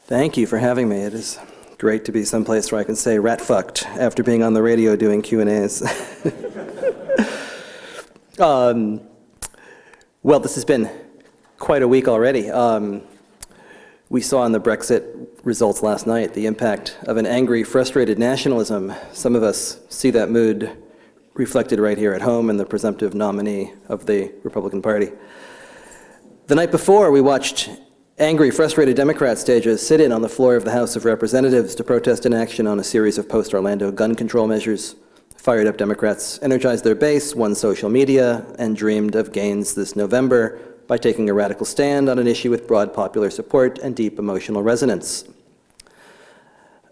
Thank you for having me. It is great to be someplace where I can say Ratf ked after being on the radio doing Q&As. Well, this has been quite a week already. We saw in the Brexit results last night the impact of an angry, frustrated nationalism. Some of us see that mood reflected right here at home in the presumptive nominee of the Republican Party. The night before, we watched angry, frustrated Democrats stage a sit-in on the floor of the House of Representatives to protest inaction on a series of post-Orlando gun control measures. Fired-up Democrats energized their base, won social media, and dreamed of gains this November by taking a radical stand on an issue with broad popular support and deep emotional resonance.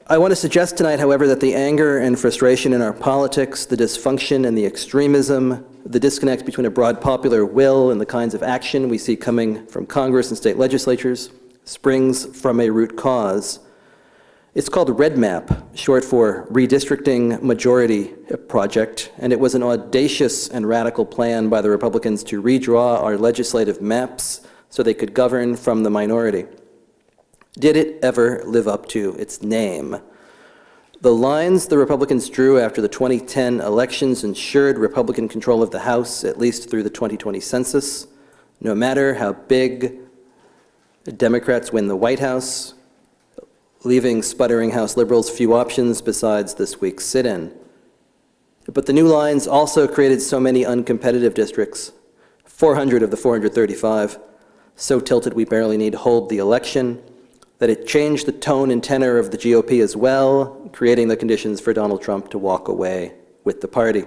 I want to suggest tonight, however, that the anger and frustration in our politics, the dysfunction and the extremism, the disconnect between a broad popular will and the kinds of action we see coming from Congress and state legislatures springs from a root cause. It's called Redmap, short for Redistricting Majority Project, and it was an audacious and radical plan by the Republicans to redraw our legislative maps so they could govern from the minority. Did it ever live up to its name? The lines the Republicans drew after the 2010 elections ensured Republican control of the House, at least through the 2020 census. No matter how big Democrats win the White House, leaving sputtering House liberals few options besides this week's sit-in. But the new lines also created so many uncompetitive districts, 400 of the 435, so tilted we barely need hold the election, that it changed the tone and tenor of the GOP as well, creating the conditions for Donald Trump to walk away with the party.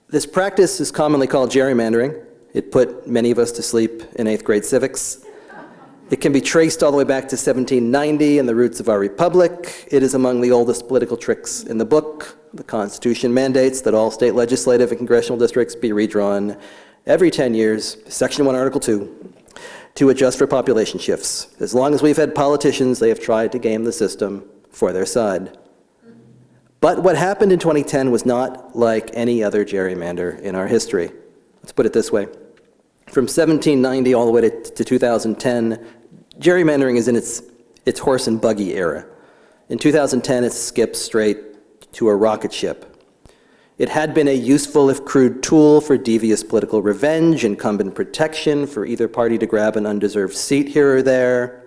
This practice is commonly called gerrymandering. It put many of us to sleep in 8th grade civics. It can be traced all the way back to 1790 and the roots of our republic. It is among the oldest political tricks in the book. The Constitution mandates that all state legislative and congressional districts be redrawn every 10 years, Section 1, Article 2, to adjust for population shifts. As long as we've had politicians, they have tried to game the system for their side. But what happened in 2010 was not like any other gerrymander in our history. Let's put it this way. From 1790 all the way to 2010, gerrymandering is in its horse and buggy era. In 2010, it skips straight to a rocket ship. It had been a useful, if crude, tool for devious political revenge, incumbent protection, for either party to grab an undeserved seat here or there.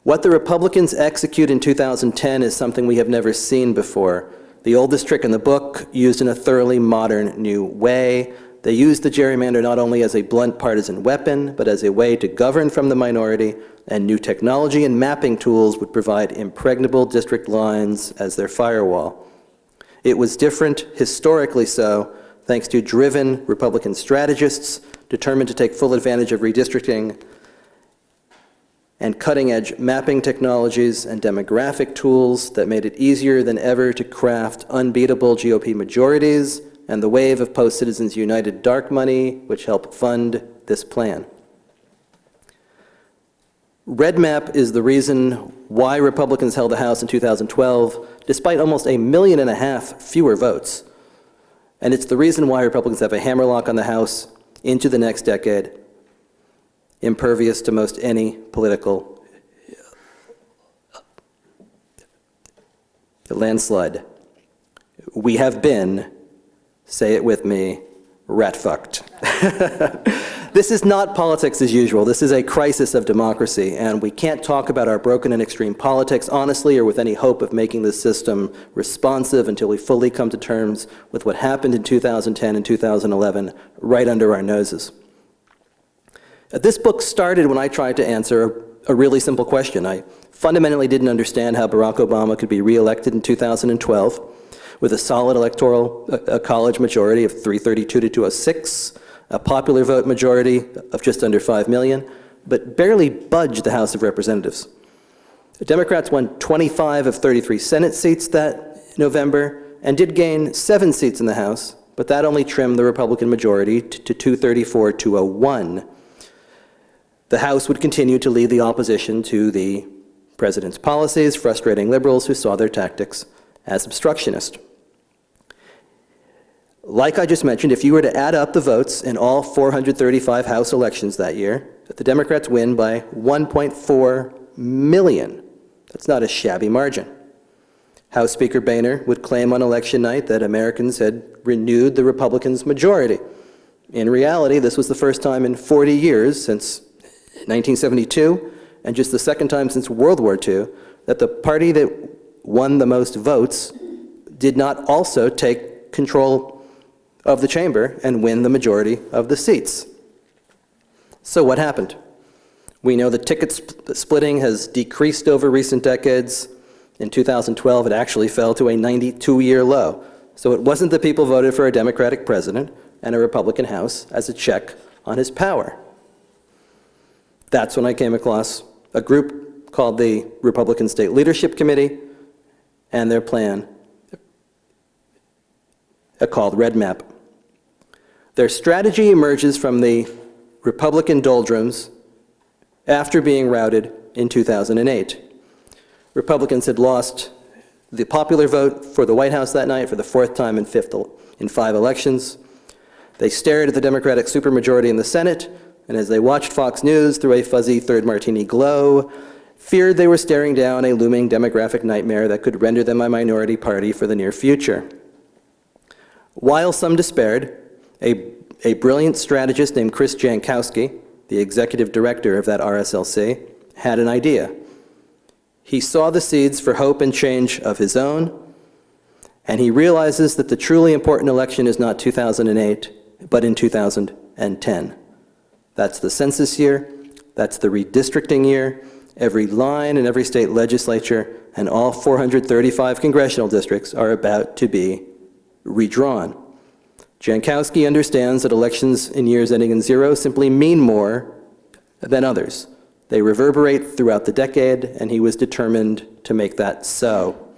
What the Republicans execute in 2010 is something we have never seen before. The oldest trick in the book, used in a thoroughly modern new way. They used the gerrymander not only as a blunt partisan weapon, but as a way to govern from the minority, and new technology and mapping tools would provide impregnable district lines as their firewall. It was different, historically so, thanks to driven Republican strategists determined to take full advantage of redistricting and cutting-edge mapping technologies and demographic tools that made it easier than ever to craft unbeatable GOP majorities and the wave of post-Citizens United dark money, which helped fund this plan. Redmap is the reason why Republicans held the House in 2012, despite almost 1.5 million fewer votes. And it's the reason why Republicans have a hammerlock on the House into the next decade, impervious to most any political landslide. We have been, say it with me, rat-fucked. This is not politics as usual. This is a crisis of democracy, and we can't talk about our broken and extreme politics honestly or with any hope of making the system responsive until we fully come to terms with what happened in 2010 and 2011 right under our noses. This book started when I tried to answer a really simple question. I fundamentally didn't understand how Barack Obama could be reelected in 2012 with a solid electoral college majority of 332 to 206, a popular vote majority of just under 5 million, but barely budged the House of Representatives. The Democrats won 25 of 33 Senate seats that November and did gain 7 seats in the House, but that only trimmed the Republican majority to 234 to 101. The House would continue to lead the opposition to the president's policies, frustrating liberals who saw their tactics as obstructionist. Like I just mentioned, if you were to add up the votes in all 435 House elections that year, that the Democrats win by 1.4 million. That's not a shabby margin. House Speaker Boehner would claim on election night that Americans had renewed the Republicans' majority. In reality, this was the first time in 40 years, since 1972, and just the second time since World War II, that the party that won the most votes did not also take control of the chamber and win the majority of the seats. So what happened? We know the ticket splitting has decreased over recent decades. In 2012, it actually fell to a 92-year low. So it wasn't that people voted for a Democratic president and a Republican House as a check on his power. That's when I came across a group called the Republican State Leadership Committee and their plan called Redmap. Their strategy emerges from the Republican doldrums after being routed in 2008. Republicans had lost the popular vote for the White House that night for the fourth time in 5 elections. They stared at the Democratic supermajority in the Senate, and as they watched Fox News through a fuzzy third martini glow, feared they were staring down a looming demographic nightmare that could render them a minority party for the near future. While some despaired, a brilliant strategist named Chris Jankowski, the executive director of that RSLC, had an idea. He saw the seeds for hope and change of his own, and he realizes that the truly important election is not 2008, but in 2010. That's the census year, that's the redistricting year. Every line in every state legislature and all 435 congressional districts are about to be redrawn. Jankowski understands that elections in years ending in 0 simply mean more than others. They reverberate throughout the decade, and he was determined to make that so.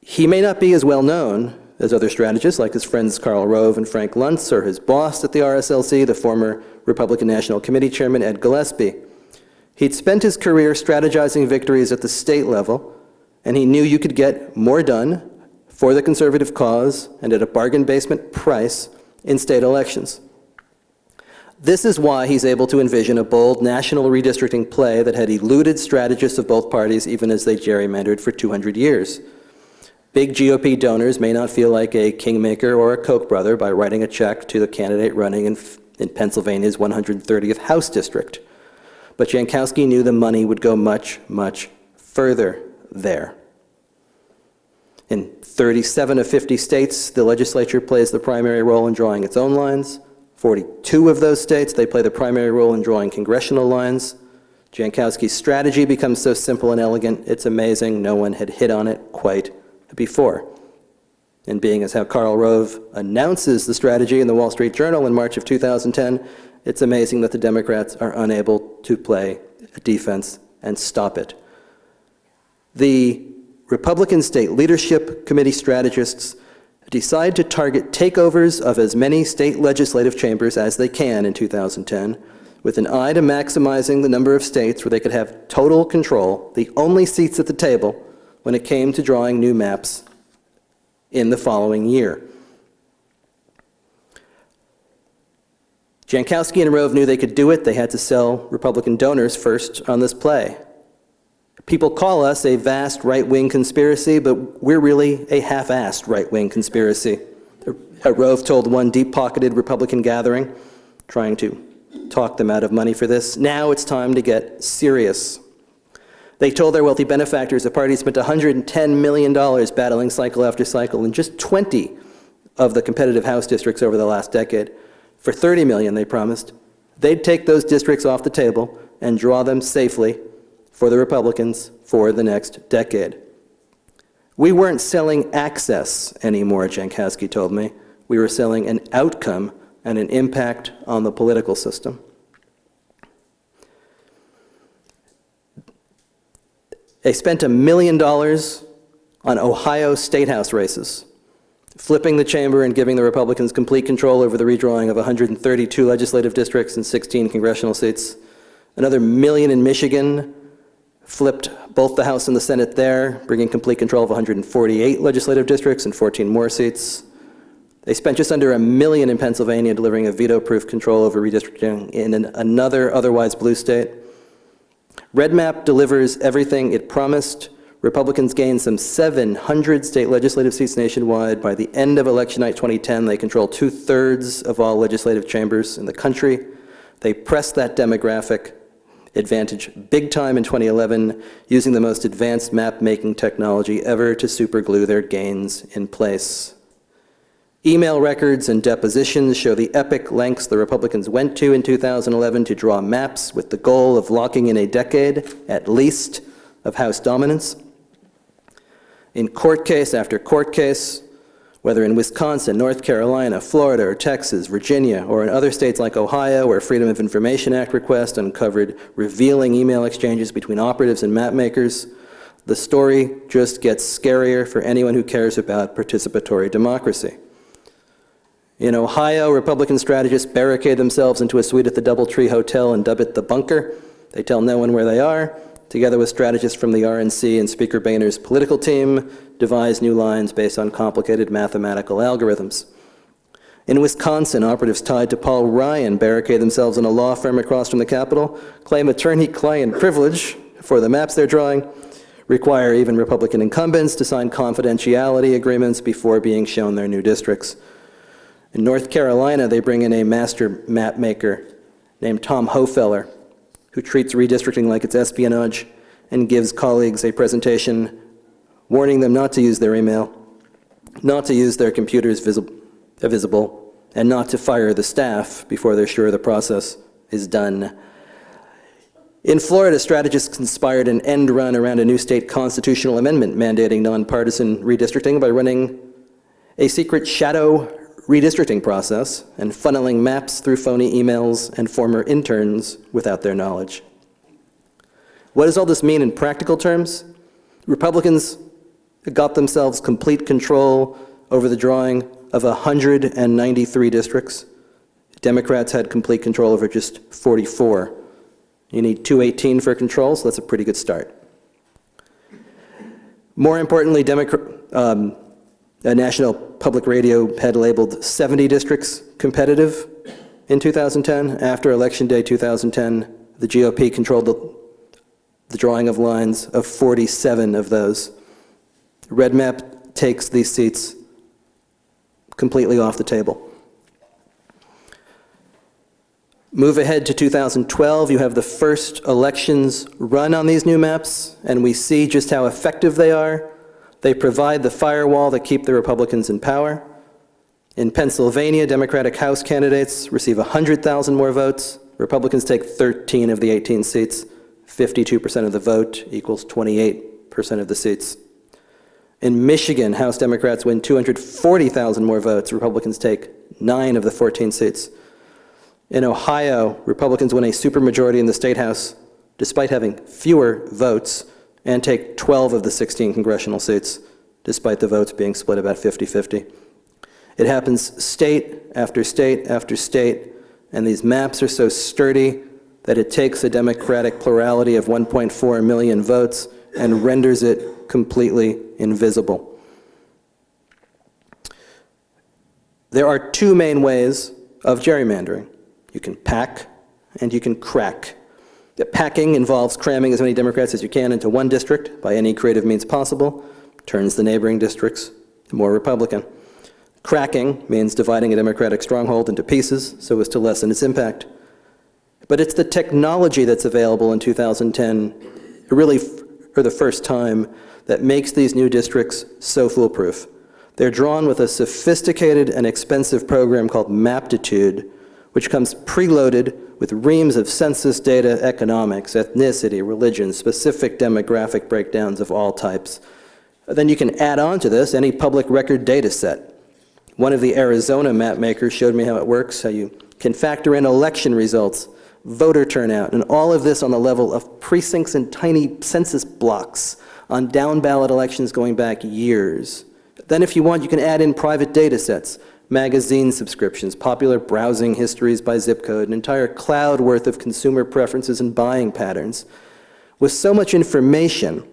He may not be as well known as other strategists like his friends Karl Rove and Frank Luntz, or his boss at the RSLC, the former Republican National Committee Chairman Ed Gillespie. He'd spent his career strategizing victories at the state level, and he knew you could get more done for the conservative cause and at a bargain basement price in state elections. This is why he's able to envision a bold national redistricting play that had eluded strategists of both parties even as they gerrymandered for 200 years. Big GOP donors may not feel like a kingmaker or a Koch brother by writing a check to the candidate running in Pennsylvania's 130th House District. But Jankowski knew the money would go much, much further there. In 37 of 50 states, the legislature plays the primary role in drawing its own lines. 42 of those states, they play the primary role in drawing congressional lines. Jankowski's strategy becomes so simple and elegant, it's amazing no one had hit on it quite before. And being as how Karl Rove announces the strategy in the Wall Street Journal in March of 2010, it's amazing that the Democrats are unable to play a defense and stop it. The Republican State Leadership Committee strategists decide to target takeovers of as many state legislative chambers as they can in 2010, with an eye to maximizing the number of states where they could have total control, the only seats at the table, when it came to drawing new maps in the following year. Jankowski and Rove knew they could do it. They had to sell Republican donors first on this play. People call us a vast right-wing conspiracy, but we're really a half-assed right-wing conspiracy. Rove told one deep-pocketed Republican gathering, trying to talk them out of money for this, now it's time to get serious. They told their wealthy benefactors the party spent $110 million battling cycle after cycle in just 20 of the competitive House districts over the last decade. For $30 million, they promised, they'd take those districts off the table and draw them safely for the Republicans for the next decade. We weren't selling access anymore, Jankowski told me. We were selling an outcome and an impact on the political system. They spent $1 million on Ohio State House races, flipping the chamber and giving the Republicans complete control over the redrawing of 132 legislative districts and 16 congressional seats. Another $1 million in Michigan, flipped both the House and the Senate there, bringing complete control of 148 legislative districts and 14 more seats. They spent just under $1 million in Pennsylvania delivering a veto-proof control over redistricting in another otherwise blue state. Redmap delivers everything it promised. Republicans gained some 700 state legislative seats nationwide. By the end of election night 2010, they control 2/3 of all legislative chambers in the country. They pressed that demographic advantage big time in 2011, using the most advanced map-making technology ever to superglue their gains in place. Email records and depositions show the epic lengths the Republicans went to in 2011 to draw maps with the goal of locking in a decade, at least, of House dominance. In court case after court case, whether in Wisconsin, North Carolina, Florida, or Texas, Virginia, or in other states like Ohio, where Freedom of Information Act requests uncovered revealing email exchanges between operatives and mapmakers, the story just gets scarier for anyone who cares about participatory democracy. In Ohio, Republican strategists barricade themselves into a suite at the Doubletree Hotel and dub it the bunker. They tell no one where they are. Together with strategists from the RNC and Speaker Boehner's political team, devise new lines based on complicated mathematical algorithms. In Wisconsin, operatives tied to Paul Ryan barricade themselves in a law firm across from the Capitol, claim attorney-client privilege for the maps they're drawing, require even Republican incumbents to sign confidentiality agreements before being shown their new districts. In North Carolina, they bring in a master map maker named Tom Hofeller, who treats redistricting like it's espionage and gives colleagues a presentation warning them not to use their email, not to use their computers visible, and not to fire the staff before they're sure the process is done. In Florida, strategists conspired an end run around a new state constitutional amendment mandating nonpartisan redistricting by running a secret shadow redistricting process and funneling maps through phony emails and former interns without their knowledge. What does all this mean in practical terms? Republicans got themselves complete control over the drawing of 193 districts. Democrats had complete control over just 44. You need 218 for control, so that's a pretty good start. More importantly, a national public radio had labeled 70 districts competitive in 2010. After Election Day 2010, the GOP controlled the drawing of lines of 47 of those. Redmap takes these seats completely off the table. Move ahead to 2012, you have the first elections run on these new maps, and we see just how effective they are. They provide the firewall that keep the Republicans in power. In Pennsylvania, Democratic House candidates receive 100,000 more votes. Republicans take 13 of the 18 seats. 52% of the vote equals 28% of the seats. In Michigan, House Democrats win 240,000 more votes. Republicans take 9 of the 14 seats. In Ohio, Republicans win a supermajority in the State House, despite having fewer votes, and take 12 of the 16 congressional seats, despite the votes being split about 50-50. It happens state after state after state, and these maps are so sturdy that it takes a Democratic plurality of 1.4 million votes and renders it completely invisible. There are two main ways of gerrymandering. You can pack and you can crack. The packing involves cramming as many Democrats as you can into one district by any creative means possible, turns the neighboring districts more Republican. Cracking means dividing a Democratic stronghold into pieces so as to lessen its impact. But it's the technology that's available in 2010, really for the first time, that makes these new districts so foolproof. They're drawn with a sophisticated and expensive program called Maptitude, which comes preloaded with reams of census data, economics, ethnicity, religion, specific demographic breakdowns of all types. Then you can add on to this any public record data set. One of the Arizona map makers showed me how it works, how you can factor in election results, voter turnout, and all of this on the level of precincts and tiny census blocks on down-ballot elections going back years. Then if you want, you can add in private data sets, magazine subscriptions, popular browsing histories by zip code, an entire cloud worth of consumer preferences and buying patterns. With so much information,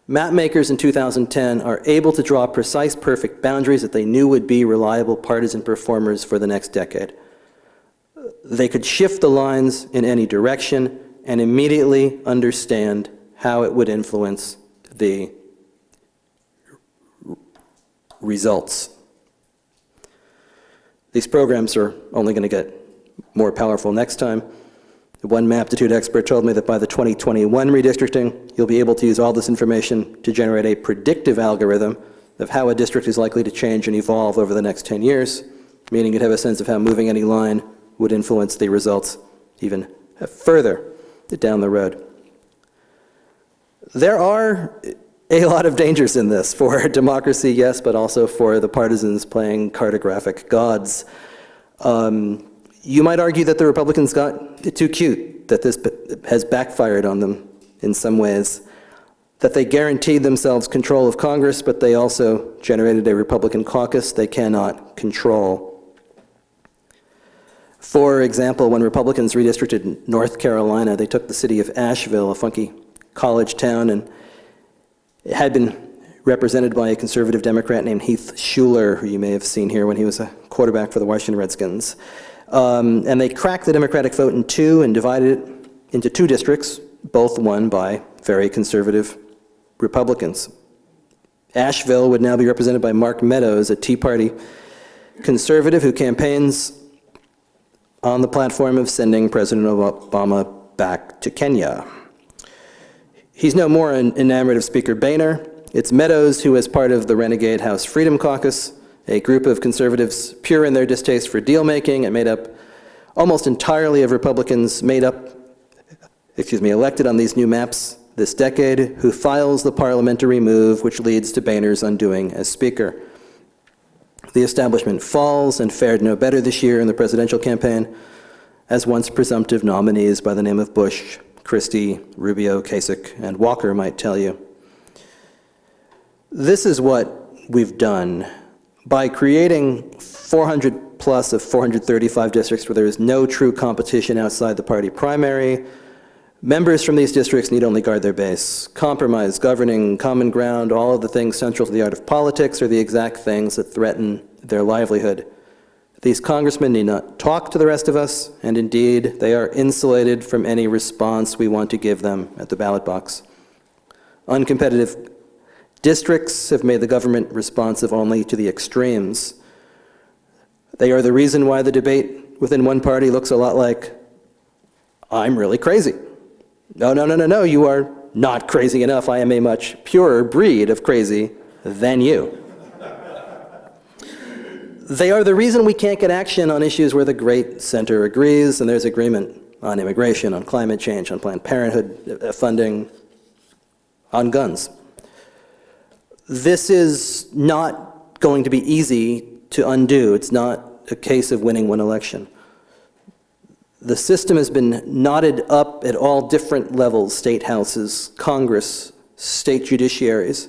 Map makers in 2010 are able to draw precise, perfect boundaries that they knew would be reliable partisan performers for the next decade. They could shift the lines in any direction and immediately understand how it would influence the results. These programs are only going to get more powerful next time. One maptitude expert told me that by the 2021 redistricting, you'll be able to use all this information to generate a predictive algorithm of how a district is likely to change and evolve over the next 10 years, meaning you'd have a sense of how moving any line would influence the results even further down the road. There are a lot of dangers in this for democracy, yes, but also for the partisans playing cartographic gods. You might argue that the Republicans got too cute, that this has backfired on them in some ways, that they guaranteed themselves control of Congress, but they also generated a Republican caucus they cannot control. For example, when Republicans redistricted North Carolina, they took the city of Asheville, a funky college town, and it had been represented by a conservative Democrat named Heath Shuler, who you may have seen here when he was a quarterback for the Washington Redskins. And they cracked the Democratic vote in two and divided it into two districts, both won by very conservative Republicans. Asheville would now be represented by Mark Meadows, a Tea Party conservative who campaigns on the platform of sending President Obama back to Kenya. He's no more enamored of Speaker Boehner. It's Meadows who, as part of the renegade House Freedom Caucus, a group of conservatives pure in their distaste for deal-making and made up almost entirely of Republicans elected on these new maps this decade, who files the parliamentary move which leads to Boehner's undoing as Speaker. The establishment falls and fared no better this year in the presidential campaign, as once presumptive nominees by the name of Bush, Christie, Rubio, Kasich, and Walker might tell you. This is what we've done. By creating 400 plus of 435 districts where there is no true competition outside the party primary, members from these districts need only guard their base. Compromise, governing, common ground, all of the things central to the art of politics are the exact things that threaten their livelihood. These congressmen need not talk to the rest of us, and indeed, they are insulated from any response we want to give them at the ballot box. Uncompetitive districts have made the government responsive only to the extremes. They are the reason why the debate within one party looks a lot like, I'm really crazy. No, you are not crazy enough. I am a much purer breed of crazy than you. They are the reason we can't get action on issues where the great center agrees, and there's agreement on immigration, on climate change, on Planned Parenthood funding, on guns. This is not going to be easy to undo. It's not a case of winning one election. The system has been knotted up at all different levels, state houses, Congress, state judiciaries,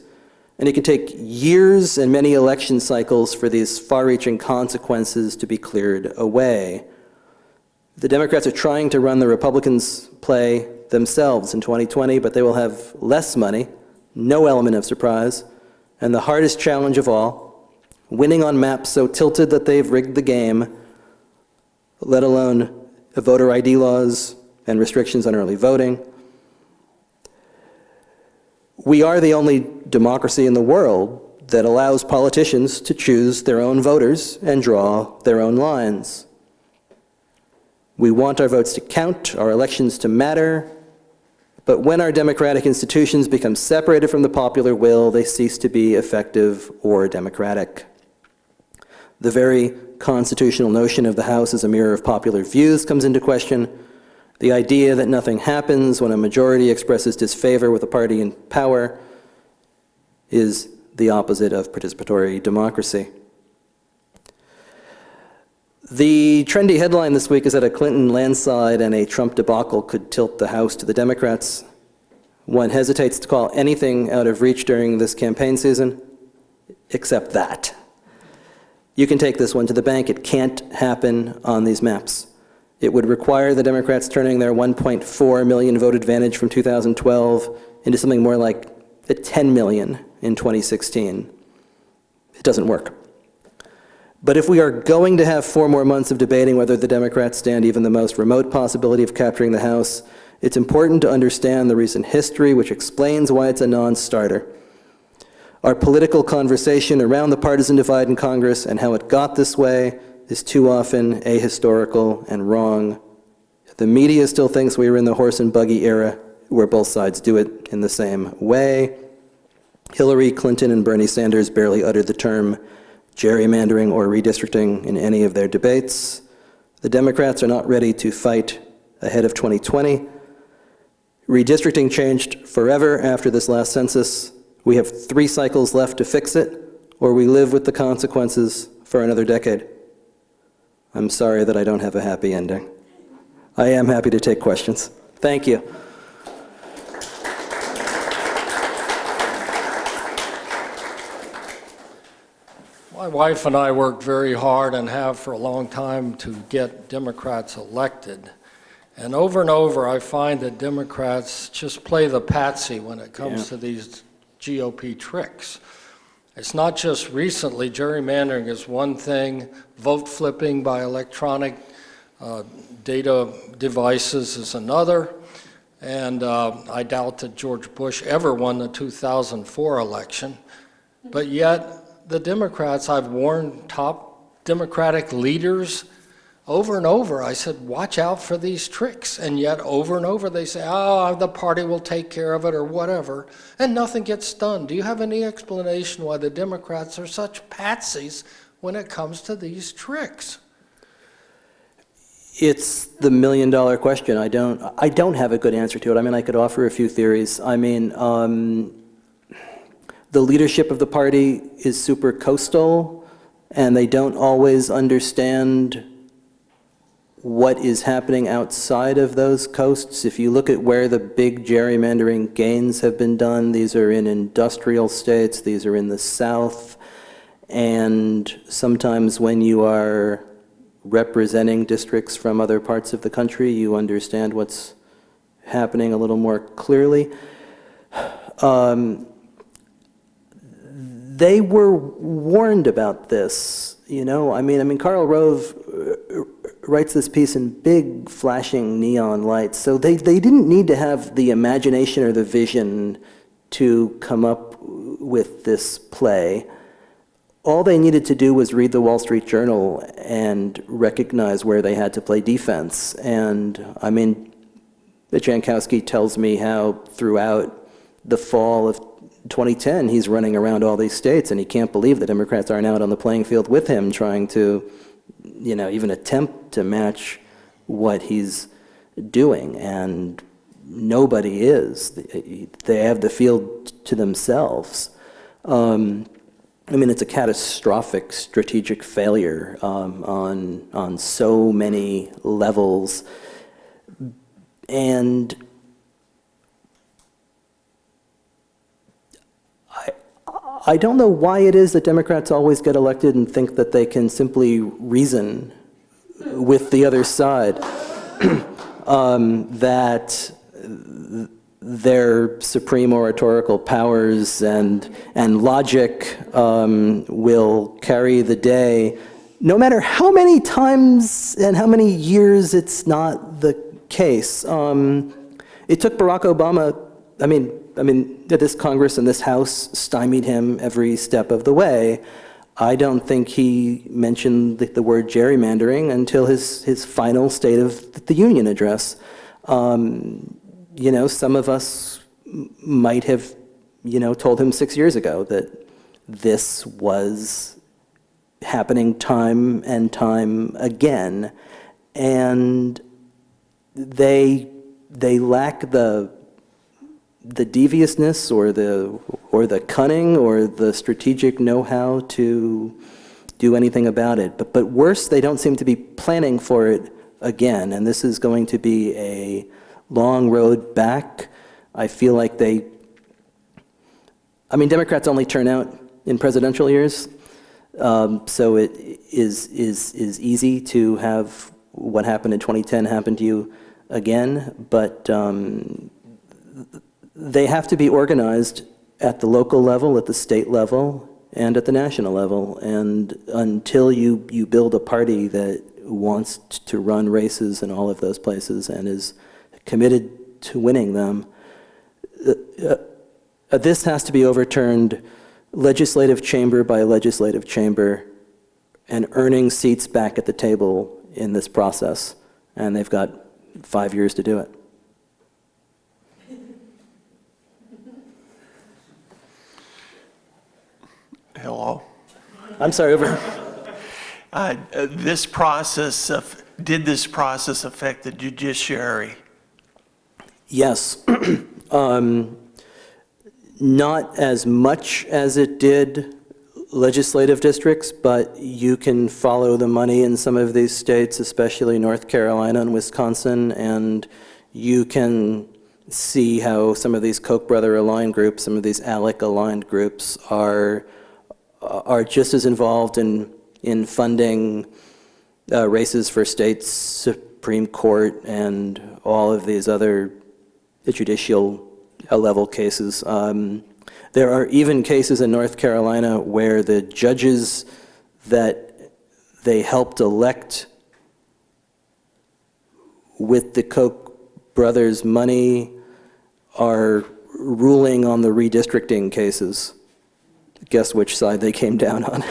and it can take years and many election cycles for these far-reaching consequences to be cleared away. The Democrats are trying to run the Republicans' play themselves in 2020, but they will have less money, no element of surprise, and the hardest challenge of all, winning on maps so tilted that they've rigged the game, let alone voter ID laws and restrictions on early voting. We are the only democracy in the world that allows politicians to choose their own voters and draw their own lines. We want our votes to count, our elections to matter, but when our democratic institutions become separated from the popular will, they cease to be effective or democratic. The very constitutional notion of the House as a mirror of popular views comes into question. The idea that nothing happens when a majority expresses disfavor with a party in power is the opposite of participatory democracy. The trendy headline this week is that a Clinton landslide and a Trump debacle could tilt the House to the Democrats. One hesitates to call anything out of reach during this campaign season, except that. You can take this one to the bank. It can't happen on these maps. It would require the Democrats turning their 1.4 million vote advantage from 2012 into something more like at 10 million in 2016. It doesn't work. But if we are going to have 4 more months of debating whether the Democrats stand even the most remote possibility of capturing the House, it's important to understand the recent history, which explains why it's a non-starter. Our political conversation around the partisan divide in Congress and how it got this way is too often ahistorical and wrong. The media still thinks we were in the horse and buggy era, where both sides do it in the same way. Hillary Clinton and Bernie Sanders barely uttered the term gerrymandering or redistricting in any of their debates. The Democrats are not ready to fight ahead of 2020. Redistricting changed forever after this last census. We have 3 cycles left to fix it, or we live with the consequences for another decade. I'm sorry that I don't have a happy ending. I am happy to take questions. Thank you. My wife and I worked very hard and have for a long time to get Democrats elected. And over I find that Democrats just play the patsy when it comes to these GOP tricks. It's not just recently. Gerrymandering is one thing. Vote flipping by electronic data devices is another. And I doubt that George Bush ever won the 2004 election. But yet, the Democrats, I've warned top Democratic leaders over and over. I said, watch out for these tricks. And yet, over and over, they say, oh, the party will take care of it or whatever. And nothing gets done. Do you have any explanation why the Democrats are such patsies when it comes to these tricks? It's the million-dollar question. I don't have a good answer to it. I mean, I could offer a few theories. I mean, the leadership of the party is super coastal, and they don't always understand what is happening outside of those coasts. If you look at where the big gerrymandering gains have been done, these are in industrial states, these are in the South, and sometimes when you are representing districts from other parts of the country, you understand what's happening a little more clearly. They were warned about this, you know. I mean, Karl Rove writes this piece in big flashing neon lights. So they didn't need to have the imagination or the vision to come up with this play. All they needed to do was read the Wall Street Journal and recognize where they had to play defense. And I mean, Jankowski tells me how throughout the fall of 2010, he's running around all these states, and he can't believe the Democrats aren't out on the playing field with him trying to, you know, even attempt to match what he's doing. And nobody is. They have the field to themselves. I mean, it's a catastrophic strategic failure on so many levels. And I don't know why it is that Democrats always get elected and think that they can simply reason with the other side, that their supreme oratorical powers and logic will carry the day, no matter how many times and how many years it's not the case. It took Barack Obama, I mean, this Congress and this House stymied him every step of the way. I don't think he mentioned the word gerrymandering until his final State of the Union address. You know, some of us might have, you know, told him 6 years ago that this was happening time and time again, and they lack the deviousness or the cunning or the strategic know-how to do anything about it. But worse, they don't seem to be planning for it again, and this is going to be a long road back. I feel like Democrats only turn out in presidential years, so it is easy to have what happened in 2010 happen to you again, but they have to be organized at the local level, at the state level, and at the national level. And until you build a party that wants to run races in all of those places and is committed to winning them, this has to be overturned legislative chamber by legislative chamber and earning seats back at the table in this process. And they've got 5 years to do it. Hello. I'm sorry, over. Did this process affect the judiciary? Yes. Not as much as it did legislative districts, but you can follow the money in some of these states, especially North Carolina and Wisconsin, and you can see how some of these Koch brother aligned groups, some of these ALEC aligned groups are just as involved in funding races for states, Supreme Court, and all of these other judicial level cases. There are even cases in North Carolina where the judges that they helped elect with the Koch brothers' money are ruling on the redistricting cases. Guess which side they came down on.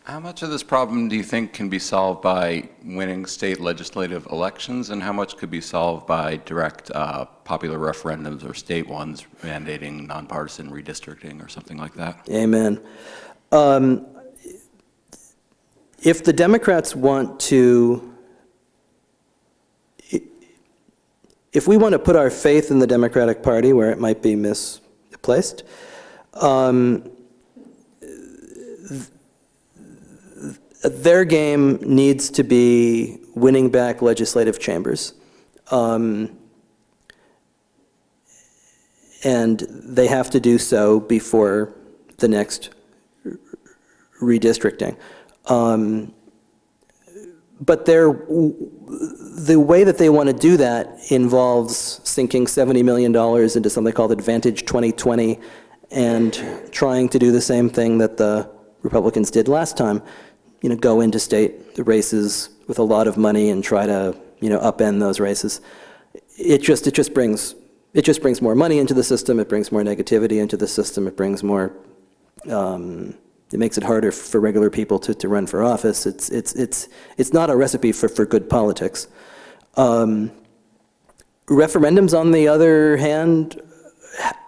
How much of this problem do you think can be solved by winning state legislative elections, and how much could be solved by direct popular referendums or state ones mandating nonpartisan redistricting or something like that? Amen. If the Democrats want to, if we want to put our faith in the Democratic Party, where it might be misplaced, their game needs to be winning back legislative chambers. And they have to do so before the next redistricting. But the way that they want to do that involves sinking $70 million into something called Advantage 2020 and trying to do the same thing that the Republicans did last time. Go into state races with a lot of money and try to, upend those races. It just brings more money into the system. It brings more negativity into the system. It brings more. It makes it harder for regular people to run for office. It's not a recipe for good politics. Referendums, on the other hand,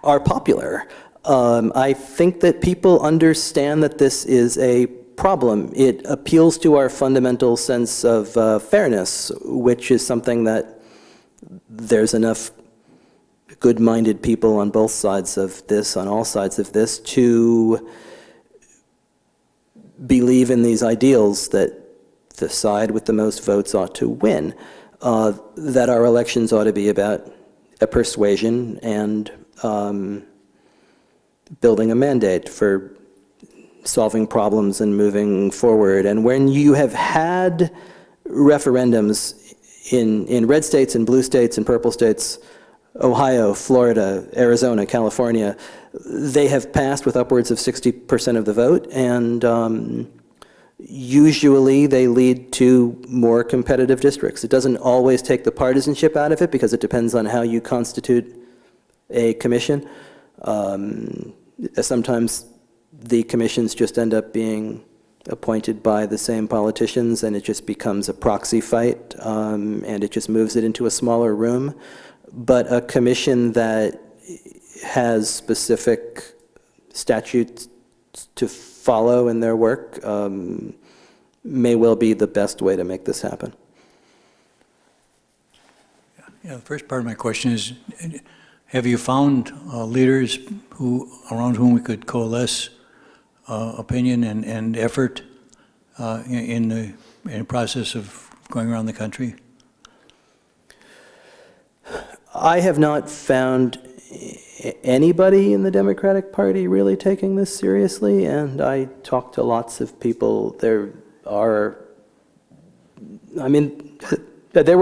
are popular. I think that people understand that this is a problem. It appeals to our fundamental sense of fairness, which is something that there's enough good-minded people on both sides of this, on all sides of this, to believe in these ideals that the side with the most votes ought to win, that our elections ought to be about a persuasion and building a mandate for solving problems and moving forward. And when you have had referendums in red states and blue states and purple states, Ohio, Florida, Arizona, California, they have passed with upwards of 60% of the vote, and usually they lead to more competitive districts. It doesn't always take the partisanship out of it because it depends on how you constitute a commission. Sometimes the commissions just end up being appointed by the same politicians, and it just becomes a proxy fight, and it just moves it into a smaller room. But a commission that has specific statutes to follow in their work may well be the best way to make this happen. Yeah, the first part of my question is, have you found leaders around whom we could coalesce opinion and effort in the process of going around the country? I have not found anybody in the Democratic Party really taking this seriously, and I talk to lots of people. There were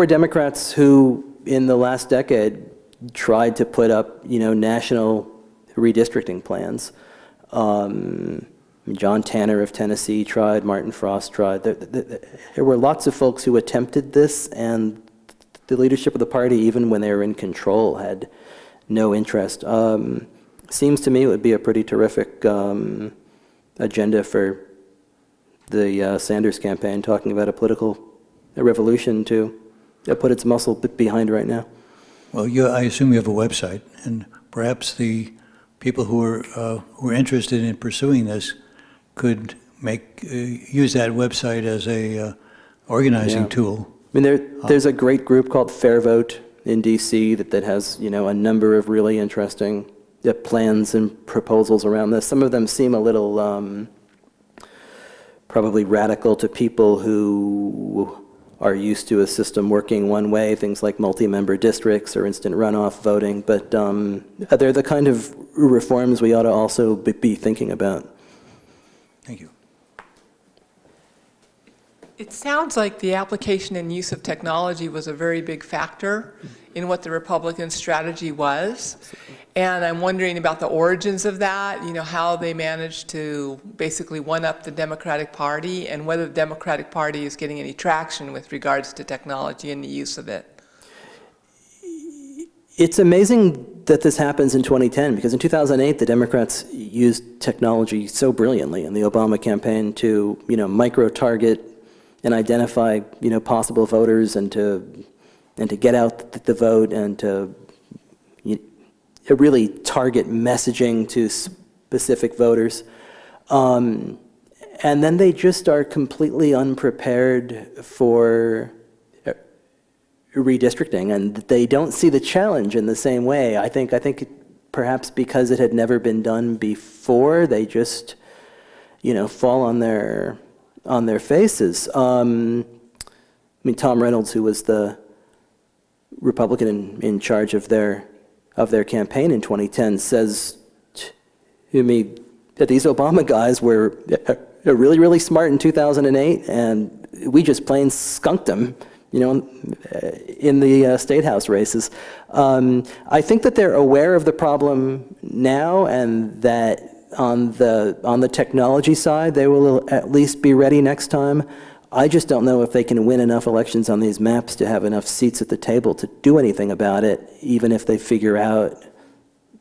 Democrats who, in the last decade, tried to put up, national redistricting plans. John Tanner of Tennessee tried, Martin Frost tried. There were lots of folks who attempted this, and the leadership of the party, even when they were in control, had no interest. Seems to me it would be a pretty terrific agenda for the Sanders campaign, talking about a political revolution to put its muscle behind right now. Well, I assume you have a website, and perhaps the people who are interested in pursuing this could use that website as a organizing tool. I mean, there's a great group called Fair Vote in D.C. that has, a number of really interesting plans and proposals around this. Some of them seem a little probably radical to people who are used to a system working one way, things like multi-member districts or instant runoff voting, but they're the kind of reforms we ought to also be thinking about. Thank you. It sounds like the application and use of technology was a very big factor in what the Republican strategy was. And I'm wondering about the origins of that, how they managed to basically one-up the Democratic Party, and whether the Democratic Party is getting any traction with regards to technology and the use of it. It's amazing that this happens in 2010, because in 2008, the Democrats used technology so brilliantly in the Obama campaign to, micro-target and identify, possible voters, and to get out the vote, and to really target messaging to specific voters. And then they just are completely unprepared for redistricting, and they don't see the challenge in the same way. I think perhaps because it had never been done before, they just, fall on their faces. I mean, Tom Reynolds, who was the Republican in charge of their campaign in 2010, says to me that these Obama guys were really, really smart in 2008, and we just plain skunked them, in the state house races. I think that they're aware of the problem now, and that on the technology side, they will at least be ready next time. I just don't know if they can win enough elections on these maps to have enough seats at the table to do anything about it, even if they figure out,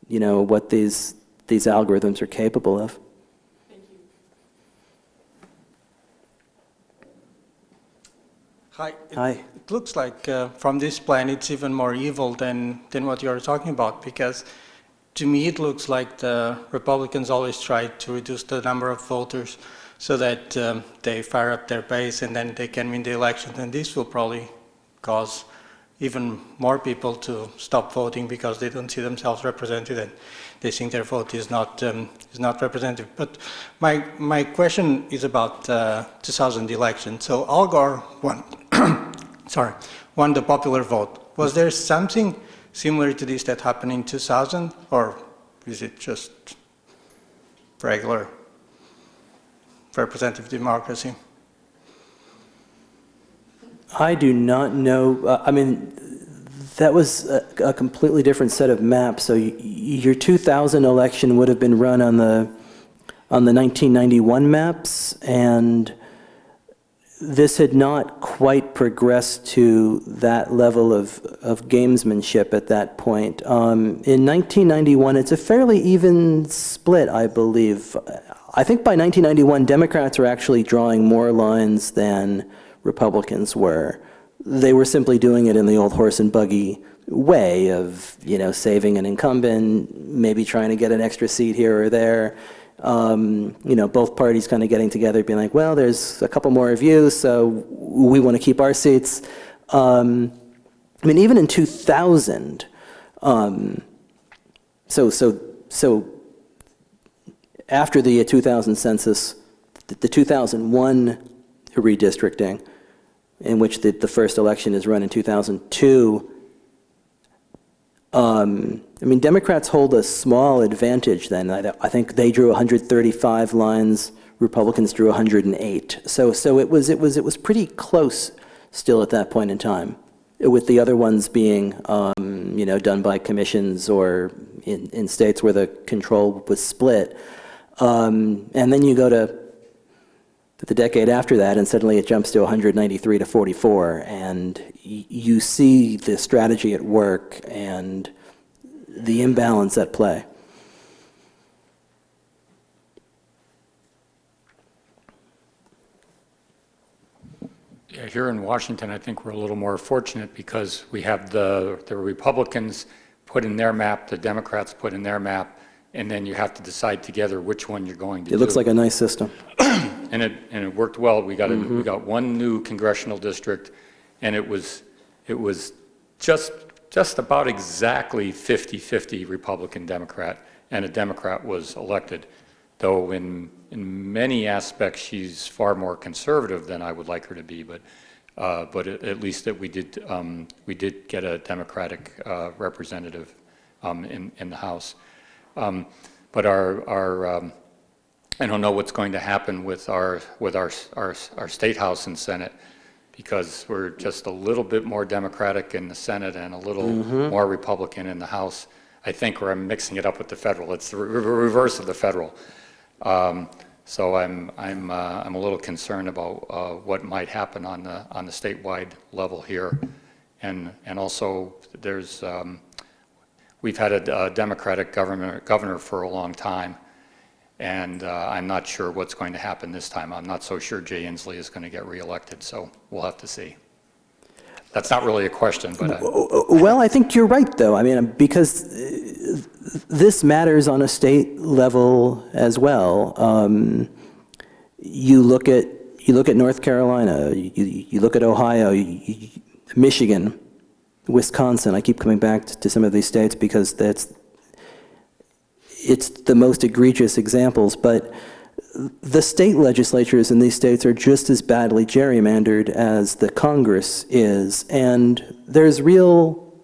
what these algorithms are capable of. Thank you. Hi. Hi. It looks like from this plan it's even more evil than what you're talking about, because to me it looks like the Republicans always try to reduce the number of voters so that they fire up their base and then they can win the election. And this will probably cause even more people to stop voting because they don't see themselves represented and they think their vote is not representative. But my question is about 2000 election. So Al Gore won, won the popular vote. Was there something similar to this that happened in 2000, or is it just regular representative democracy? I do not know. I mean, that was a completely different set of maps. So your 2000 election would have been run on the 1991 maps, and this had not quite progressed to that level of gamesmanship at that point. In 1991, it's a fairly even split, I believe. I think by 1991, Democrats were actually drawing more lines than Republicans were. They were simply doing it in the old horse and buggy way of, saving an incumbent, maybe trying to get an extra seat here or there. Both parties kind of getting together, being like, well, there's a couple more of you, so we want to keep our seats. I mean, even in 2000, so after the 2000 census, the 2001 redistricting, in which the first election is run in 2002, I mean, Democrats hold a small advantage then. I think they drew 135 lines, Republicans drew 108. So it was pretty close still at that point in time, with the other ones being, done by commissions or in states where the control was split. And then you go to the decade after that, and suddenly it jumps to 193 to 44, and you see the strategy at work and the imbalance at play. Yeah, here in Washington, I think we're a little more fortunate because we have the Republicans put in their map, the Democrats put in their map, and then you have to decide together which one you're going to do. It looks like a nice system. And it worked well. We got we got one new congressional district, and it was just about exactly 50-50 Republican Democrat, and a Democrat was elected. Though in many aspects she's far more conservative than I would like her to be, but at least that we did get a Democratic representative in the House. But I don't know what's going to happen with our state House and Senate, because we're just a little bit more Democratic in the Senate and a little more Republican in the House. I think, or I'm mixing it up with the federal. It's the reverse of the federal. So I'm a little concerned about what might happen on the statewide level here, and also there's we've had a Democratic governor for a long time, and I'm not sure what's going to happen this time. I'm not so sure Jay Inslee is going to get reelected, so we'll have to see. That's not really a question, but well, I think you're right, though. I mean, because this matters on a state level as well. You look at North Carolina, you look at Ohio, Michigan, Wisconsin. I keep coming back to some of these states because it's the most egregious examples, but the state legislatures in these states are just as badly gerrymandered as the Congress is, and there's real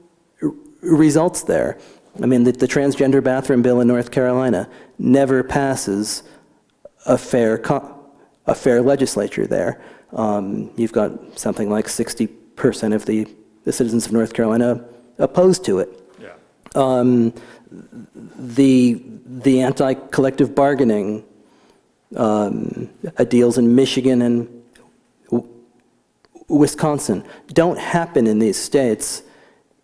results there. I mean, the transgender bathroom bill in North Carolina never passes a fair legislature there. You've got something like 60% of the citizens of North Carolina opposed to it. yeah. The anti-collective bargaining deals in Michigan and Wisconsin don't happen in these states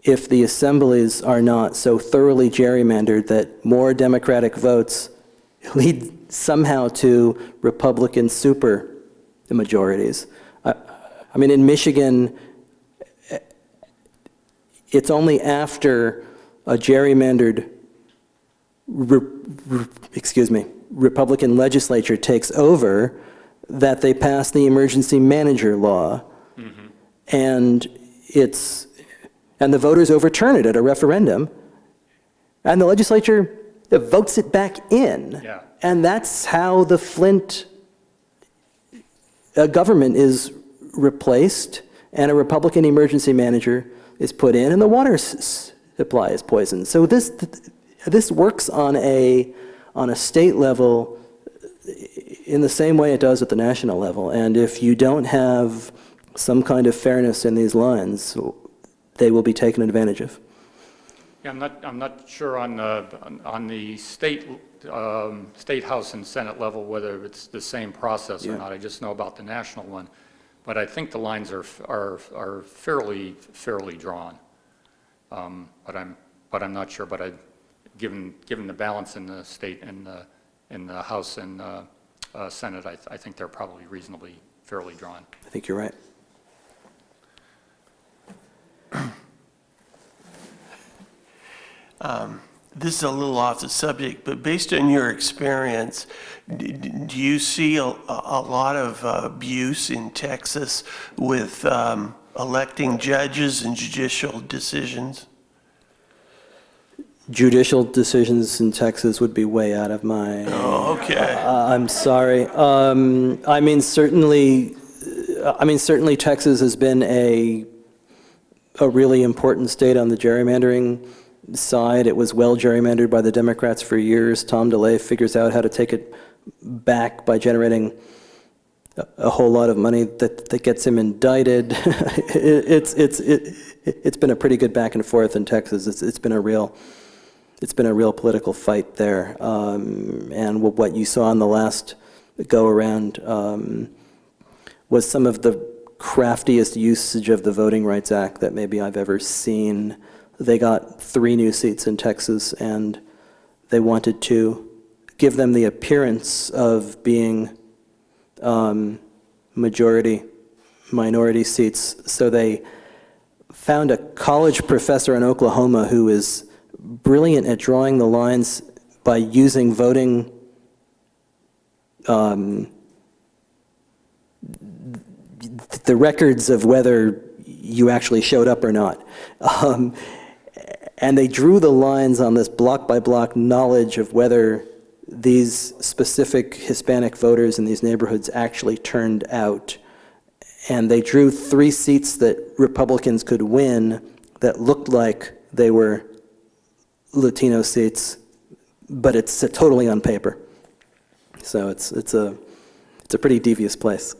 if the assemblies are not so thoroughly gerrymandered that more Democratic votes lead somehow to Republican super majorities. I mean, in Michigan, it's only after a gerrymandered Republican legislature takes over that they pass the emergency manager law, and the voters overturn it at a referendum, and the legislature votes it back in. Yeah. And that's how the Flint government is replaced, and a Republican emergency manager is put in, and the water supply is poisoned. So this works on a state level in the same way it does at the national level. And if you don't have some kind of fairness in these lines, they will be taken advantage of. Yeah, I'm not sure on the state House and Senate level whether it's the same process or not. I just know about the national one, but I think the lines are fairly drawn. But I'm not sure. But given the balance in the state and in the House and Senate, I think they're probably reasonably fairly drawn. I think you're right. This is a little off the subject, but based on your experience, do you see a lot of abuse in Texas with electing judges and judicial decisions? Judicial decisions in Texas would be way out of my... Oh, okay. I'm sorry. I mean, certainly Texas has been a really important state on the gerrymandering side. It was well gerrymandered by the Democrats for years. Tom Daley figures out how to take it back by generating a whole lot of money that gets him indicted. It's been a pretty good back and forth in Texas. It's been a real political fight there. And what you saw in the last go around was some of the craftiest usage of the Voting Rights Act that maybe I've ever seen. They got 3 new seats in Texas, and they wanted to give them the appearance of being minority seats. So they found a college professor in Oklahoma who is brilliant at drawing the lines by using voting the records of whether you actually showed up or not. And they drew the lines on this block-by-block knowledge of whether these specific Hispanic voters in these neighborhoods actually turned out. And they drew 3 seats that Republicans could win that looked like they were Latino seats, but it's totally on paper. So it's a pretty devious place.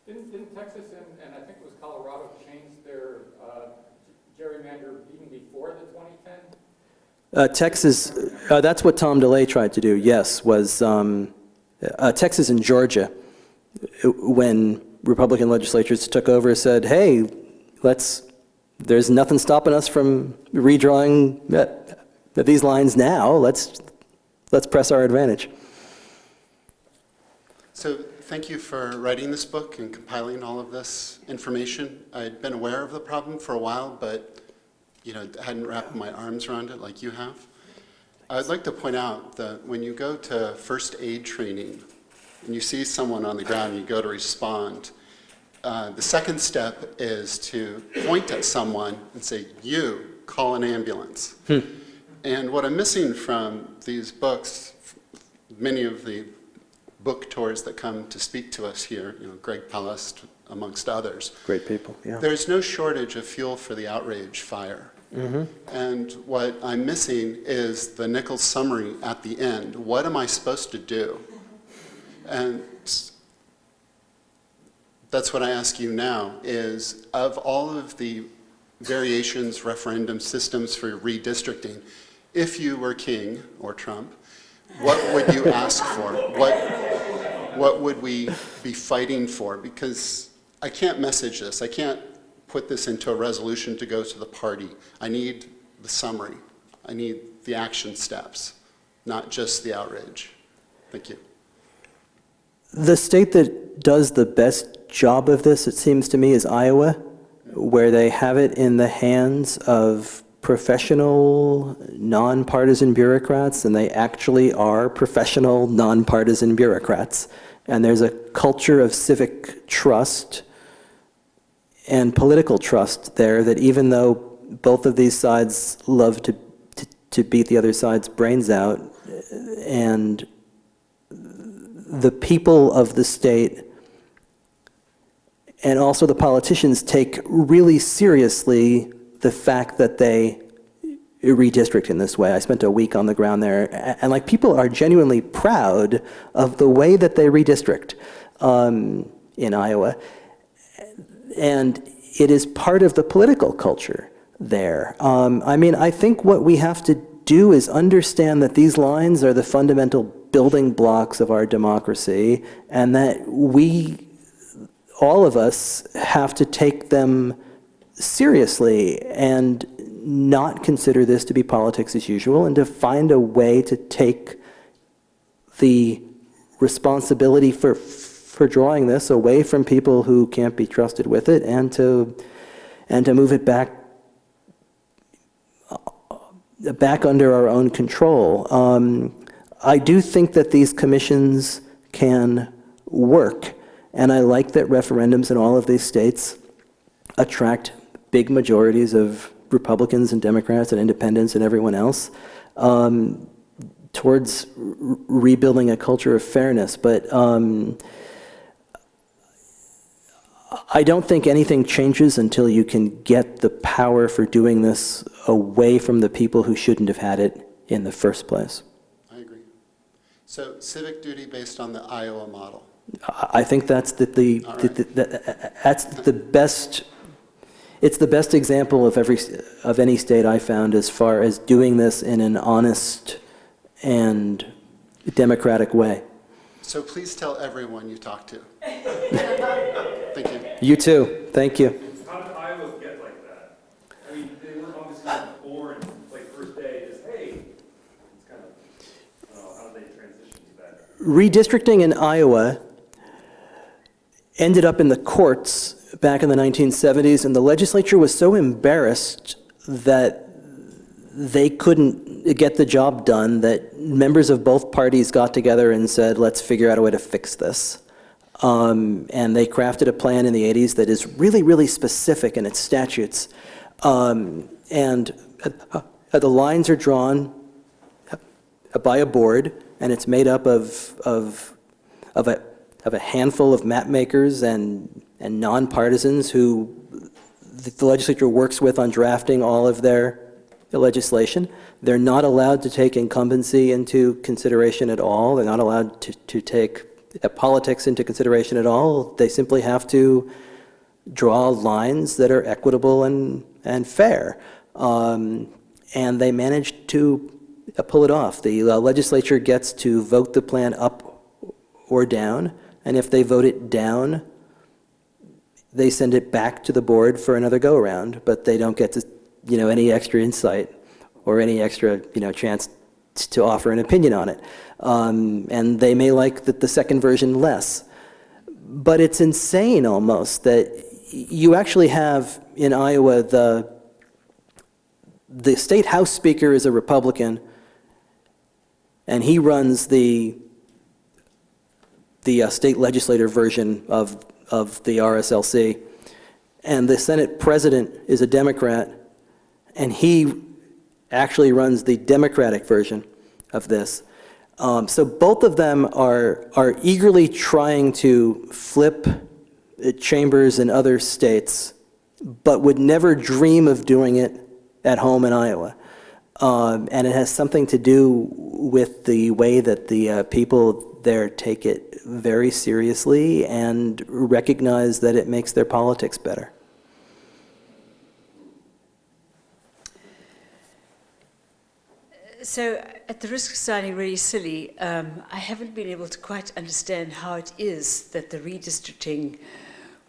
Didn't Texas and I think it was Colorado change their gerrymander even before the 2010? Texas, that's what Tom Daley tried to do, yes, was Texas and Georgia, when Republican legislatures took over, said, hey, there's nothing stopping us from redrawing these lines now. Let's press our advantage. So thank you for writing this book and compiling all of this information. I'd been aware of the problem for a while, but hadn't wrapped my arms around it like you have. I'd like to point out that when you go to first aid training and you see someone on the ground and you go to respond, the second step is to point at someone and say, you, call an ambulance. And what I'm missing from these books, many of the book tours that come to speak to us here, Greg Palast, amongst others. Great people, yeah. There's no shortage of fuel for the outrage fire. And what I'm missing is the nickel summary at the end. What am I supposed to do? And that's what I ask you now, is of all of the variations, referendum systems for redistricting, if you were king or Trump, what would you ask for? What would we be fighting for? Because I can't message this. I can't put this into a resolution to go to the party. I need the summary. I need the action steps, not just the outrage. Thank you. The state that does the best job of this, it seems to me, is Iowa, where they have it in the hands of professional, nonpartisan bureaucrats, and they actually are professional, nonpartisan bureaucrats. And there's a culture of civic trust and political trust there that even though both of these sides love to beat the other side's brains out, and the people of the state and also the politicians take really seriously the fact that they redistrict in this way. I spent a week on the ground there, and people are genuinely proud of the way that they redistrict in Iowa. And it is part of the political culture there. I think what we have to do is understand that these lines are the fundamental building blocks of our democracy, and that all of us, have to take them seriously and not consider this to be politics as usual, and to find a way to take the responsibility for drawing this away from people who can't be trusted with it, and to move it back under our own control. I do think that these commissions can work, and I like that referendums in all of these states attract big majorities of Republicans and Democrats and independents and everyone else towards rebuilding a culture of fairness. But I don't think anything changes until you can get the power for doing this away from the people who shouldn't have had it in the first place. I agree. So civic duty based on the Iowa model. I think that's that's the best. It's the best example of any state I found as far as doing this in an honest and democratic way. So please tell everyone you talk to. Thank you. You too. Thank you. How did Iowa get like that? I mean, they were obviously not born like first day, just hey. It's kind of, I don't know, how did they transition to that? Redistricting in Iowa ended up in the courts back in the 1970s, and the legislature was so embarrassed that they couldn't get the job done that members of both parties got together and said, let's figure out a way to fix this. And they crafted a plan in the 80s that is really, really specific in its statutes. And the lines are drawn by a board, and it's made up of a handful of map makers and nonpartisans who the legislature works with on drafting all of their legislation. They're not allowed to take incumbency into consideration at all. They're not allowed to take politics into consideration at all. They simply have to draw lines that are equitable and fair. And they managed to pull it off. The legislature gets to vote the plan up or down, and if they vote it down, they send it back to the board for another go-around, but they don't get to, any extra insight or any extra, chance to offer an opinion on it. And they may like the second version less. But it's insane almost that you actually have in Iowa the state house speaker is a Republican, and he runs the state legislative version of the RSLC, and the Senate president is a Democrat, and he actually runs the Democratic version of this. So both of them are eagerly trying to flip chambers in other states, but would never dream of doing it at home in Iowa. And it has something to do with the way that the people there take it very seriously and recognize that it makes their politics better. So, at the risk of sounding really silly, I haven't been able to quite understand how it is that the redistricting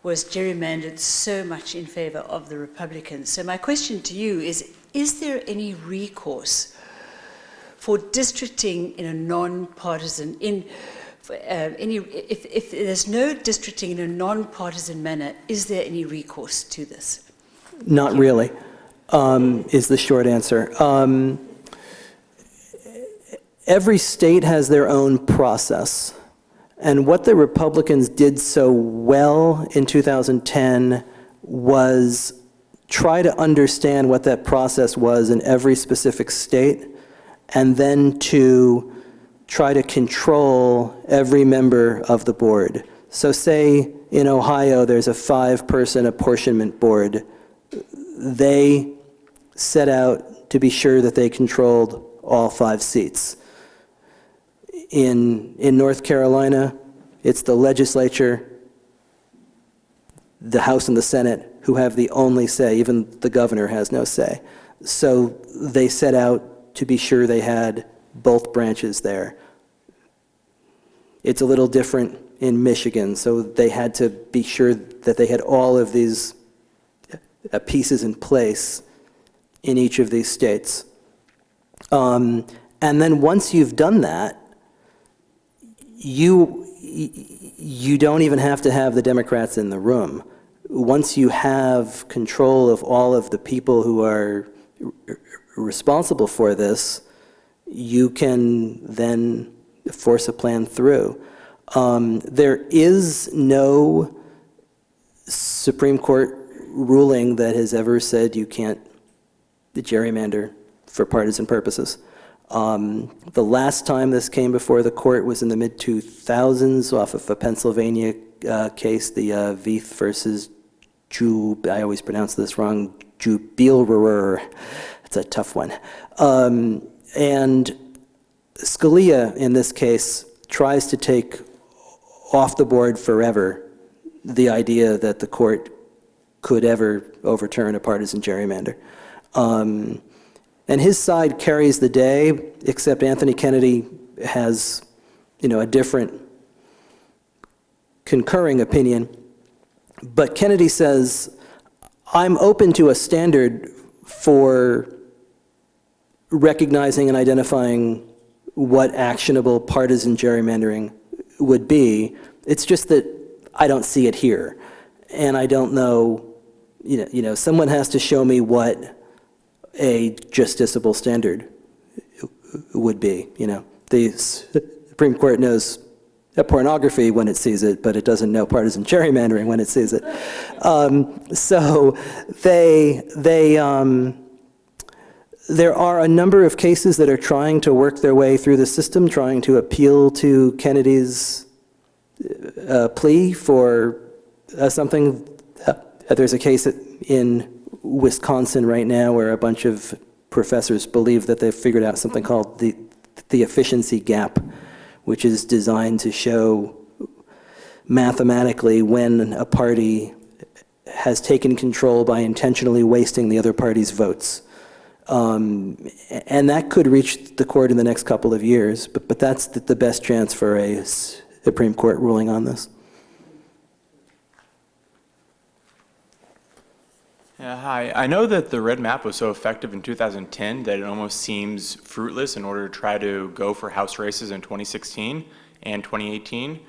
was gerrymandered so much in favor of the Republicans. So my question to you is there any recourse for districting in a non-partisan, if there's no districting in a non-partisan manner, is there any recourse to this? Not really, is the short answer. Every state has their own process. And what the Republicans did so well in 2010 was try to understand what that process was in every specific state, and then to try to control every member of the board. So say in Ohio there's a 5-person apportionment board. They set out to be sure that they controlled all 5 seats. In North Carolina, it's the legislature, the House and the Senate, who have the only say. Even the governor has no say. So they set out to be sure they had both branches there. It's a little different in Michigan, so they had to be sure that they had all of these pieces in place in each of these states. And then once you've done that, you don't even have to have the Democrats in the room. Once you have control of all of the people who are responsible for this, you can then force a plan through. There is no Supreme Court ruling that has ever said you can't gerrymander for partisan purposes. The last time this came before the court was in the mid-2000s off of a Pennsylvania case, the Veith versus I always pronounce this wrong, Jubilerer. It's a tough one. And Scalia, in this case, tries to take off the board forever, the idea that the court could ever overturn a partisan gerrymander. And his side carries the day, except Anthony Kennedy has, a different concurring opinion. But Kennedy says, I'm open to a standard for recognizing and identifying what actionable partisan gerrymandering would be. It's just that I don't see it here. And I don't know, someone has to show me what a justiciable standard would be. The Supreme Court knows pornography when it sees it, but it doesn't know partisan gerrymandering when it sees it. So there are a number of cases that are trying to work their way through the system, trying to appeal to Kennedy's plea for something. There's a case in Wisconsin right now where a bunch of professors believe that they've figured out something called the efficiency gap, which is designed to show mathematically when a party has taken control by intentionally wasting the other party's votes. And that could reach the court in the next couple of years, but that's the best chance for a Supreme Court ruling on this. Yeah, hi. I know that the Redmap was so effective in 2010 that it almost seems fruitless in order to try to go for House races in 2016 and 2018.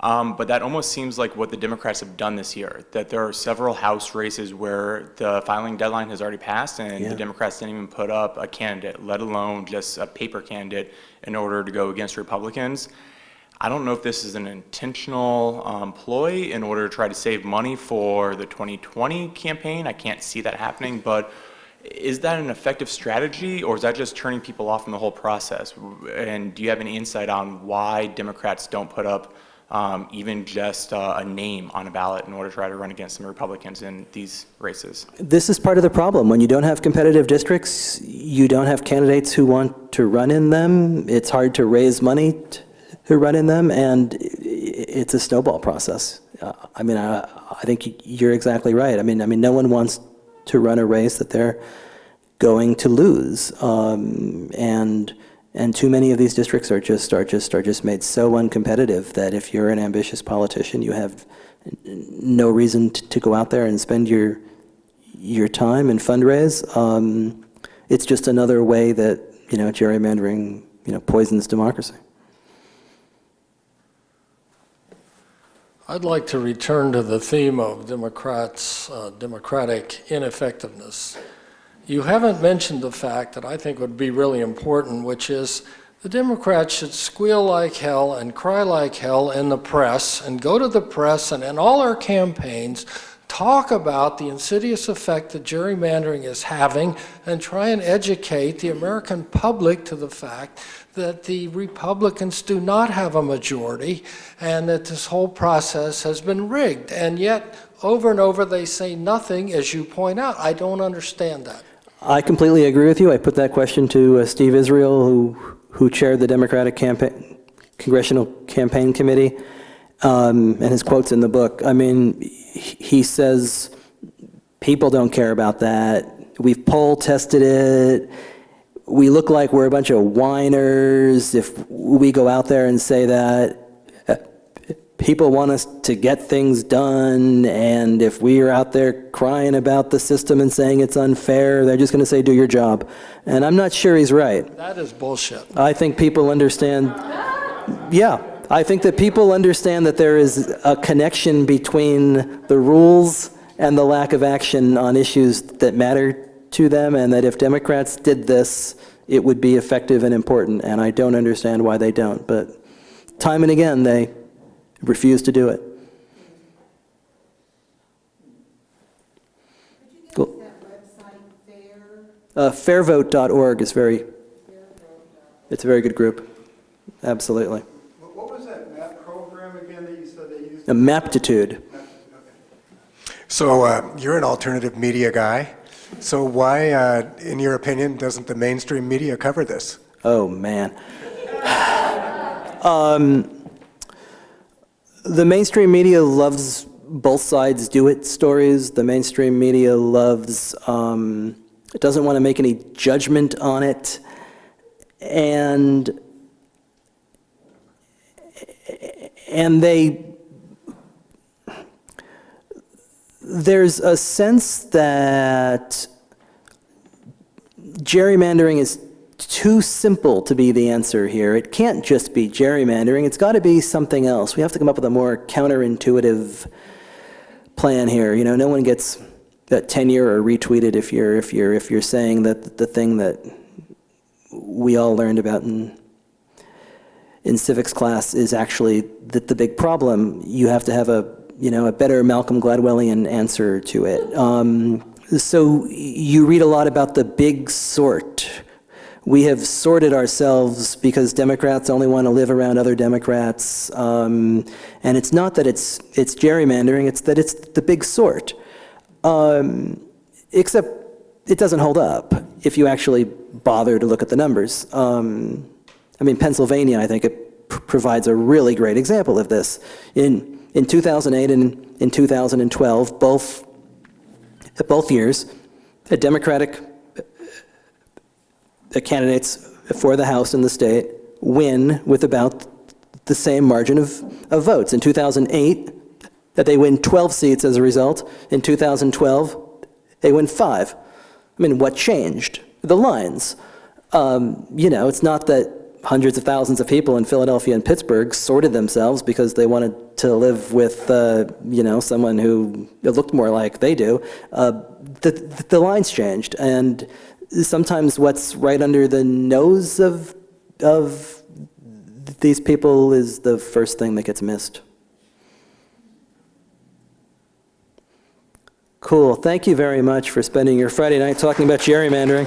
But that almost seems like what the Democrats have done this year, that there are several House races where the filing deadline has already passed and the Democrats didn't even put up a candidate, let alone just a paper candidate, in order to go against Republicans. I don't know if this is an intentional ploy in order to try to save money for the 2020 campaign. I can't see that happening, but is that an effective strategy, or is that just turning people off from the whole process? And do you have any insight on why Democrats don't put up even just a name on a ballot in order to try to run against some Republicans in these races? This is part of the problem. When you don't have competitive districts, you don't have candidates who want to run in them. It's hard to raise money to run in them, and it's a snowball process. I think you're exactly right. I mean, no one wants to run a race that they're going to lose, and too many of these districts are just made so uncompetitive that if you're an ambitious politician, you have no reason to go out there and spend your time and fundraise. It's just another way that gerrymandering poisons democracy. I'd like to return to the theme of democratic ineffectiveness. You haven't mentioned the fact that I think would be really important, which is the Democrats should squeal like hell and cry like hell in the press and go to the press and in all our campaigns talk about the insidious effect that gerrymandering is having and try and educate the American public to the fact that the Republicans do not have a majority and that this whole process has been rigged. And yet, over and over, they say nothing, as you point out. I don't understand that. I completely agree with you. I put that question to Steve Israel, who chaired the Democratic Congressional Campaign Committee, and his quote's in the book. I mean, he says, people don't care about that. We've poll tested it. We look like we're a bunch of whiners if we go out there and say that. People want us to get things done, and if we are out there crying about the system and saying it's unfair, they're just going to say, do your job. And I'm not sure he's right. That is bullshit. I think people understand, I think that people understand that there is a connection between the rules and the lack of action on issues that matter to them, and that if Democrats did this, it would be effective and important, and I don't understand why they don't. But time and again, they refuse to do it. Cool. Fairvote.org is it's a very good group. Absolutely. What was that map program again that you said they used? A Maptitude. So you're an alternative media guy. So why, in your opinion, doesn't the mainstream media cover this? The mainstream media loves both sides do it stories. The mainstream media loves, it doesn't want to make any judgment on it. And there's a sense that gerrymandering is too simple to be the answer here. It can't just be gerrymandering. It's got to be something else. We have to come up with a more counterintuitive plan here. You know, no one gets that tenure or retweeted if you're saying that the thing that we all learned about in civics class is actually the big problem. You have to have a better Malcolm Gladwellian answer to it. So you read a lot about the big sort. We have sorted ourselves because Democrats only want to live around other Democrats. And it's not that it's gerrymandering, it's that it's the big sort. Except it doesn't hold up if you actually bother to look at the numbers. I mean, Pennsylvania, I think, it provides a really great example of this. In 2008 and in 2012, both years, a Democratic candidates for the House in the state win with about the same margin of votes. In 2008, they win 12 seats as a result. In 2012, they win 5. I mean, what changed? The lines. It's not that hundreds of thousands of people in Philadelphia and Pittsburgh sorted themselves because they wanted to live with, someone who looked more like they do. The lines changed, and sometimes what's right under the nose of these people is the first thing that gets missed. Cool. Thank you very much for spending your Friday night talking about gerrymandering.